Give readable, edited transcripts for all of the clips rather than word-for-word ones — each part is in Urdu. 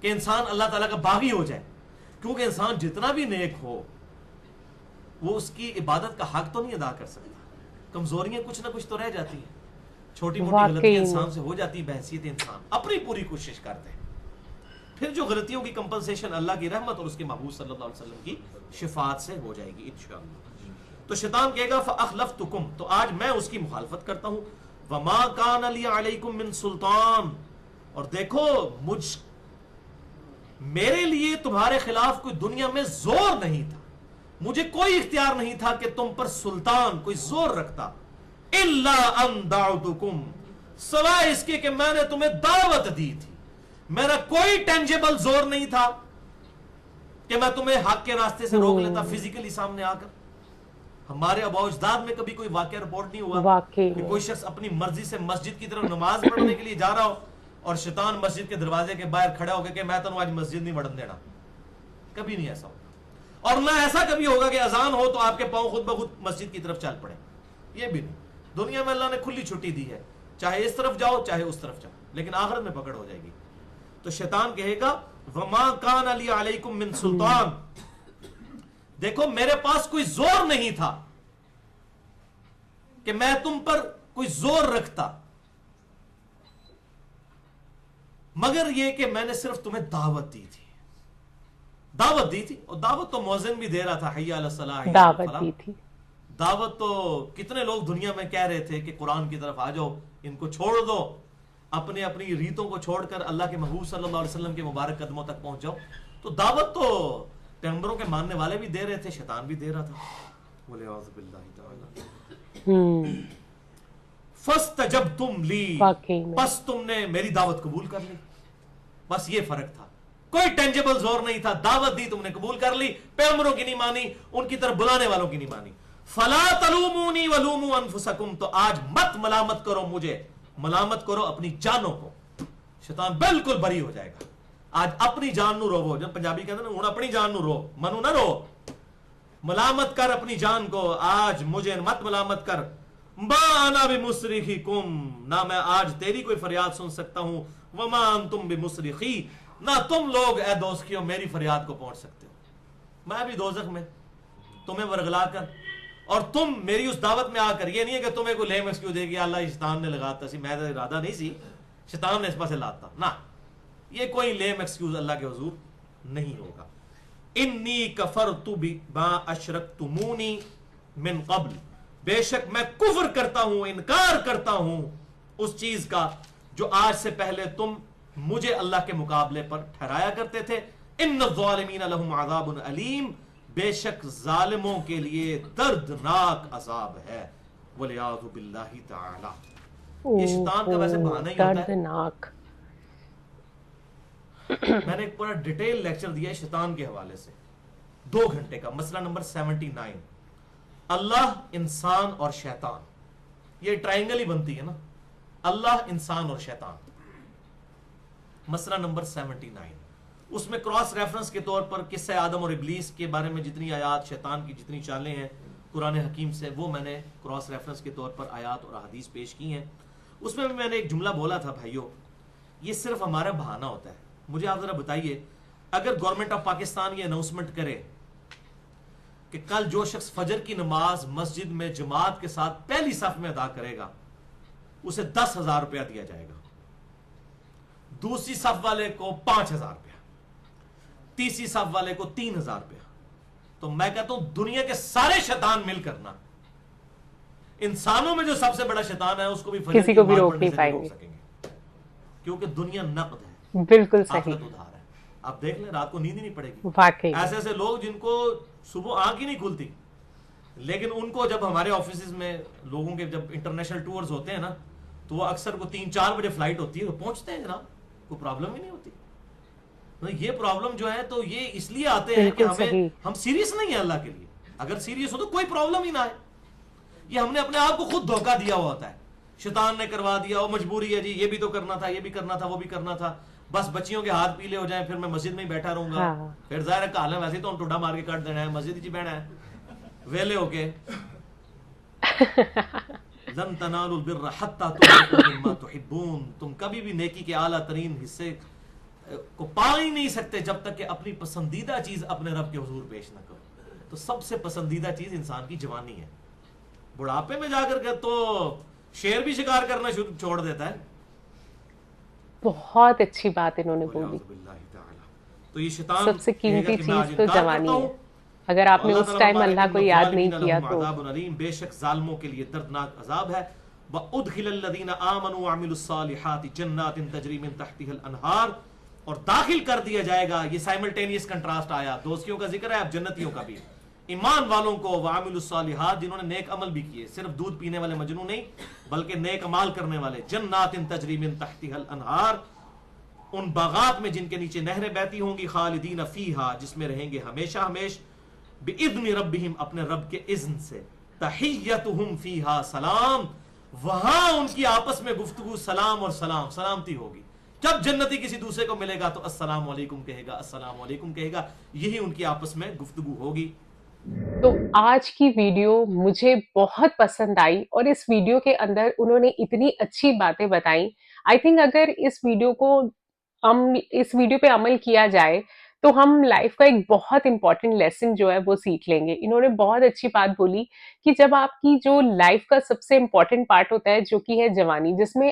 کہ انسان اللہ تعالیٰ کا باغی ہو جائے، کیونکہ انسان جتنا بھی نیک ہو وہ اس کی عبادت کا حق تو نہیں ادا کر سکتا، کمزوریاں کچھ نہ کچھ تو رہ جاتی ہیں، چھوٹی موٹی غلطیاں انسان سے ہو جاتی ہیں، بحیثیت انسان اپنی پوری کوشش کرتے ہیں، پھر جو غلطیوں کی کمپنسیشن اللہ کی رحمت اور اس کے محبوب صلی اللہ علیہ وسلم کی شفاعت سے ہو جائے گی انشاءاللہ۔ تو شیطان کہے گا فَأَخْلَفْتُكُمْ، تو آج میں اس کی مخالفت کرتا ہوں، وَمَا كَانَ لِي عَلَيْكُمْ مِن سُلطان، اور دیکھو میرے لیے تمہارے خلاف کوئی دنیا میں زور نہیں تھا، مجھے کوئی اختیار نہیں تھا کہ تم پر سلطان کوئی زور رکھتا، إِلَّا أَن دَعُوتُكُمْ، سوائے اس کے کہ میں نے تمہیں دعوت دی تھی، میرا کوئی ٹینجیبل زور نہیں تھا کہ میں تمہیں حق کے راستے سے روک لیتا فزیکلی سامنے آ کر۔ ہمارے آباء و اجداد میں کبھی کوئی واقعہ رپورٹ نہیں ہوا کہ کوئی شخص اپنی مرضی سے مسجد کی طرف نماز پڑھنے کے لیے جا رہا ہو اور شیطان مسجد کے دروازے کے باہر کھڑا ہو گیا کہ میں تمہیں آج مسجد نہیں بڑھن دینا، کبھی نہیں ایسا ہوگا، اور نہ ایسا کبھی ہوگا کہ اذان ہو تو آپ کے پاؤں خود بخود مسجد کی طرف چل پڑے، یہ بھی نہیں۔ دنیا میں اللہ نے کھلی چھٹی دی ہے، چاہے اس طرف جاؤ چاہے اس طرف جاؤ، لیکن آخرت میں پکڑ ہو جائے گی۔ تو شیطان کہے گا وَمَا كَانَ لِي عَلَيْكُمْ مِن سُلطان، دیکھو میرے پاس کوئی زور نہیں تھا کہ میں تم پر کوئی زور رکھتا، مگر یہ کہ میں نے صرف تمہیں دعوت دی تھی، دعوت دی تھی، اور دعوت تو مؤذن بھی دے رہا تھا، حی علی الصلاۃ، دعوت دی تھی، دعوت تو کتنے لوگ دنیا میں کہہ رہے تھے کہ قرآن کی طرف آ جاؤ، ان کو چھوڑ دو، اپنی ریتوں کو چھوڑ کر اللہ کے محبوب صلی اللہ علیہ وسلم کے مبارک قدموں تک پہنچ جاؤ۔ تو دعوت تو پیغمبروں کے ماننے والے بھی دے رہے تھے، شیطان بھی دے رہا تھا، بولے اعوذ باللہ تعالی۔ فَاسْتَجَبْتُمْ لِي، بس تم نے میری دعوت قبول کر لی، بس یہ فرق تھا، کوئی ٹینجیبل زور نہیں تھا، دعوت دی تم نے قبول کر لی، پیغمبروں کی نہیں مانی، ان کی طرف بلانے والوں کی نہیں مانی۔ فَلَا تَلُومُونِي وَلُومُوا أَنفُسَكُمْ، تو آج مت ملامت کرو مجھے، ملامت کرو اپنی جانوں کو۔ شیطان بالکل بری ہو جائے گا، آج اپنی جان نو رو، جب پنجابی کہتے ہیں نا اپنی جان نو رو، منو نہ رو، ملامت کر اپنی جان کو، آج مجھے مت ملامت کر۔ ما انا بمصرخکم، نہ میں آج تیری کوئی فریاد سن سکتا ہوں، وما انتم بمصرخی، نہ تم لوگ اے دوستیوں میری فریاد کو پہنچ سکتے ہو۔ میں بھی دوزخ میں تمہیں ورگلا کر، اور تم میری اس دعوت میں آ کر، یہ نہیں ہے کہ تمہیں کوئی لیم ایکسکیوز دے گی اللہ شیطان نے لگاتا سی، میں ارادہ نہیں سی، شیطان نے اس پاس لاتا، نہ، یہ کوئی لیم ایکسکیوز اللہ کے حضور نہیں ہوگا۔ انی کفرت بما اشرکتمونی من قبل، بے شک میں کفر کرتا ہوں، انکار کرتا ہوں اس چیز کا جو آج سے پہلے تم مجھے اللہ کے مقابلے پر ٹھہرایا کرتے تھے۔ ان الظالمین لہم عذاب علیم، بے شک ظالموں کے لیے دردناک عذاب ہے، والعیاذ باللہ تعالی۔ یہ شیطان کا ویسے بہانہ ہی ہوتا ہے۔ دردناک۔ میں نے ایک پورا ڈیٹیل لیکچر دیا ہے شیطان کے حوالے سے، 2 گھنٹے کا، مسئلہ نمبر 79، اللہ، انسان اور شیطان، یہ ٹرائنگل ہی بنتی ہے نا، اللہ، انسان اور شیطان، مسئلہ نمبر 79۔ اس میں کراس ریفرنس کے طور پر قصہ آدم اور ابلیس کے بارے میں جتنی آیات، شیطان کی جتنی چالیں ہیں قرآن حکیم سے، وہ میں نے کراس ریفرنس کے طور پر آیات اور احادیث پیش کی ہیں۔ اس میں بھی میں نے ایک جملہ بولا تھا، بھائیو یہ صرف ہمارا بہانہ ہوتا ہے۔ مجھے آپ ذرا بتائیے، اگر گورنمنٹ آف پاکستان یہ اناؤنسمنٹ کرے کہ کل جو شخص فجر کی نماز مسجد میں جماعت کے ساتھ پہلی صف میں ادا کرے گا اسے 10,000 روپیہ دیا جائے گا، دوسری صف والے کو 5,000 روپیہ، تیسری صف والے کو 3,000 روپیہ، تو میں کہتا ہوں دنیا کے سارے شیطان مل کرنا، انسانوں میں جو سب سے بڑا شیطان ہے اس کو بھی فجر کسی کو بھی روک نہیں پائیں گے، کیونکہ دنیا نقد ہے، بالکل صحیح، آخرت ادھار ہے۔ آپ دیکھ لیں رات کو نیند ہی نہیں پڑے گی، واقعی ایسے ایسے لوگ جن کو صبح آنکھ ہی نہیں کھلتی، لیکن ان کو جب ہمارے آفیسز میں لوگوں کے جب انٹرنیشنل ٹورز ہوتے ہیں نا تو وہ اکثر کو 3-4 بجے فلائٹ ہوتی ہے تو پہنچتے ہیں جناب، کوئی پرابلم ہی نہیں ہوتی۔ یہ پرابلم جو ہے تو یہ اس لیے آتے ہیں کہ ہم سیریس نہیں ہیں اللہ کے لیے، اگر سیریس ہو تو کوئی پرابلم ہی نہ آئے، یہ ہم نے اپنے آپ کو خود دھوکہ دیا ہوا ہوتا ہے، شیطان نے کروا دیا، وہ مجبوری ہے جی، یہ بھی تو کرنا تھا، یہ بھی کرنا تھا، وہ بھی کرنا تھا، بس بچیوں کے ہاتھ پیلے ہو جائیں پھر میں مسجد میں ہی بیٹھا رہوں گا، پھر ظاہر ہے کال ہے ویسے تو ہم ٹوڈا مار کے کاٹ دینا ہے، مسجد ہی بہنا ہے ویلے ہو کے۔ لن تنالوا البر حتى تنفقوا مما تحبون، تم کبھی بھی نیکی کے اعلیٰ ترین حصے کو پا ہی نہیں سکتے جب تک کہ اپنی پسندیدہ چیز اپنے رب کے حضور پیش نہ کرو. تو سب سے پسندیدہ چیز انسان کی جوانی ہے. بڑھاپے میں جا کر کے تو شیر بھی شکار کرنا چھوڑ دیتا ہے. بہت اچھی بات انہوں نے بولی. وَلِعَوْذُ بِاللَّهِ تَعَالَى. تو یہ شیطان سب سے کہے گا قیمتی کہ میں آج چیز تو انکار کرتا جوانی ہے. ہوں. اگر تو آپ نے اللہ اس تعالیٰ ٹائم فرمائے اللہ کو ان یاد نہیں الظالمین کیا لهم تو عذاب علیم، بے شک ظالموں کے لیے دردناک عذاب ہے. وَأُدْخِلَ الَّذِينَ آمَنُوا وَعَمِلُوا الصَّالِحَاتِ جَنَّاتٍ تَجْرِي مِن تَحْتِهَا الْأَنْهَارُ، اور داخل کر دیا جائے گا. یہ سائملٹینیس کنٹراسٹ آیا، دوستیوں کا ذکر ہے اب جنتیوں کا بھی. ایمان والوں کو وَعَمِلُوا الصَّالِحَاتِ جنہوں نے نیک عمل بھی کیے، صرف دودھ پینے والے مجنوں نہیں بلکہ نیک عمال کرنے والے. جنات تجری من تحتها الانہار، ان باغات میں جن کے نیچے نہریں بہتی ہوں گی. خالدین فیہا، جس میں رہیں گے ہمیشہ ہمیش. بِإِذْنِ ربہم، اپنے رب کے اذن سے. تحیتہم فیہا سلام، وہاں ان کی آپس میں گفتگو سلام اور سلامتی ہوگی. جب جنتی کسی دوسرے کو ملے گا تو السلام علیکم کہے گا، السلام علیکم کہے گا. یہی ان کی آپس میں گفتگو ہوگی. تو آج کی ویڈیو مجھے بہت پسند آئی، اور اس ویڈیو کے اندر انہوں نے اتنی اچھی باتیں بتائیں. آئی تھنک اگر اس ویڈیو پہ عمل کیا جائے تو ہم لائف کا ایک بہت امپورٹنٹ لیسن جو ہے وہ سیکھ لیں گے. انہوں نے بہت اچھی بات بولی کہ جب آپ کی جو لائف کا سب سے امپورٹنٹ پارٹ ہوتا ہے جو کہ ہے جوانی، جس میں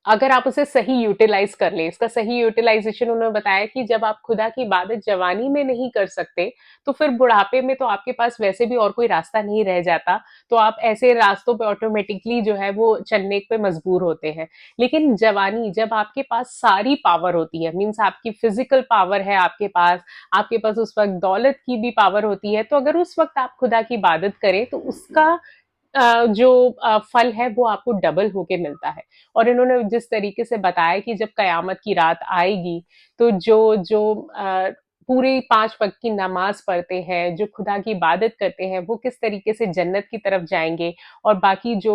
اگر آپ اسے صحیح یوٹیلائز کر لیں، اس کا صحیح یوٹیلائزیشن انہوں نے بتایا کہ جب آپ خدا کی عبادت جوانی میں نہیں کر سکتے تو پھر بڑھاپے میں تو آپ کے پاس ویسے بھی اور کوئی راستہ نہیں رہ جاتا، تو آپ ایسے راستوں پہ آٹومیٹکلی جو ہے وہ چلنے پہ مجبور ہوتے ہیں. لیکن جوانی، جب آپ کے پاس ساری پاور ہوتی ہے، مینس آپ کی فزیکل پاور ہے آپ کے پاس اس وقت دولت کی بھی پاور ہوتی ہے، تو اگر اس وقت آپ خدا کی عبادت کریں تو اس کا جو پھل ہے وہ آپ کو ڈبل ہو کے ملتا ہے. اور انہوں نے جس طریقے سے بتایا کہ جب قیامت کی رات آئے گی تو جو پوری 5 وقت کی نماز پڑھتے ہیں، جو خدا کی عبادت کرتے ہیں، وہ کس طریقے سے جنت کی طرف جائیں گے، اور باقی جو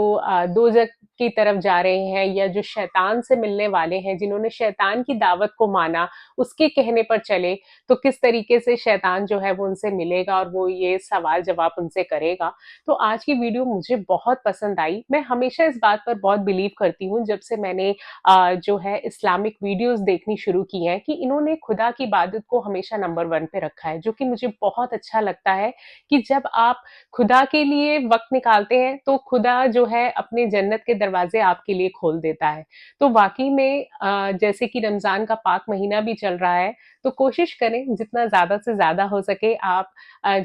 دوزخ کی طرف جا رہے ہیں یا جو شیطان سے ملنے والے ہیں، جنہوں نے شیطان کی دعوت کو مانا، اس کے کہنے پر چلے، تو کس طریقے سے شیطان جو ہے وہ ان سے ملے گا اور وہ یہ سوال جواب ان سے کرے گا. تو آج کی ویڈیو مجھے بہت پسند آئی. میں ہمیشہ اس بات پر بہت بلیو کرتی ہوں جب سے میں نے جو ہے اسلامک ویڈیوز دیکھنی شروع کی ہیں، کہ انہوں نے خدا کی عبادت کو ہمیشہ نمبر 1 پہ رکھا ہے، جو کہ مجھے بہت اچھا لگتا ہے کہ جب آپ خدا کے لیے وقت نکالتے ہیں تو خدا جو ہے اپنے جنت کے دروازے آپ کے لیے کھول دیتا ہے. تو واقعی میں جیسے کہ رمضان کا پاک مہینہ بھی چل رہا ہے، تو کوشش کریں جتنا زیادہ سے زیادہ ہو سکے آپ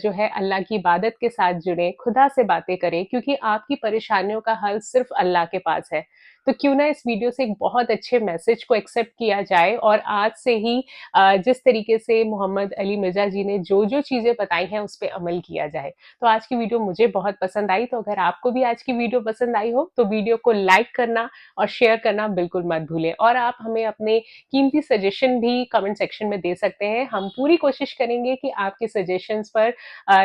جو ہے اللہ کی عبادت کے ساتھ جڑیں، خدا سے باتیں کریں، کیونکہ آپ کی پریشانیوں کا حل صرف اللہ کے پاس ہے. تو کیوں نہ اس ویڈیو سے ایک بہت اچھے میسج کو ایکسیپٹ کیا جائے، اور آج سے ہی جس طریقے سے محمد علی مرزا جی نے جو چیزیں بتائی ہیں اس پہ عمل کیا جائے. تو آج کی ویڈیو مجھے بہت پسند آئی. تو اگر آپ کو بھی آج کی ویڈیو پسند آئی ہو تو ویڈیو کو لائک کرنا اور شیئر کرنا بالکل مت بھولیں، اور آپ ہمیں اپنے قیمتی سجیشن بھی کمنٹ سیکشن میں دے سکتے ہیں. ہم پوری کوشش کریں گے کہ آپ کے سجیشنز پر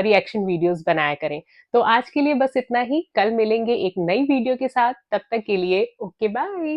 ریئیکشن ویڈیوز بنایا کریں. تو آج کے لیے بس اتنا ہی. کل ملیں گے ایک نئی ویڈیو کے ساتھ. تب تک کے لیے اوکے بائے.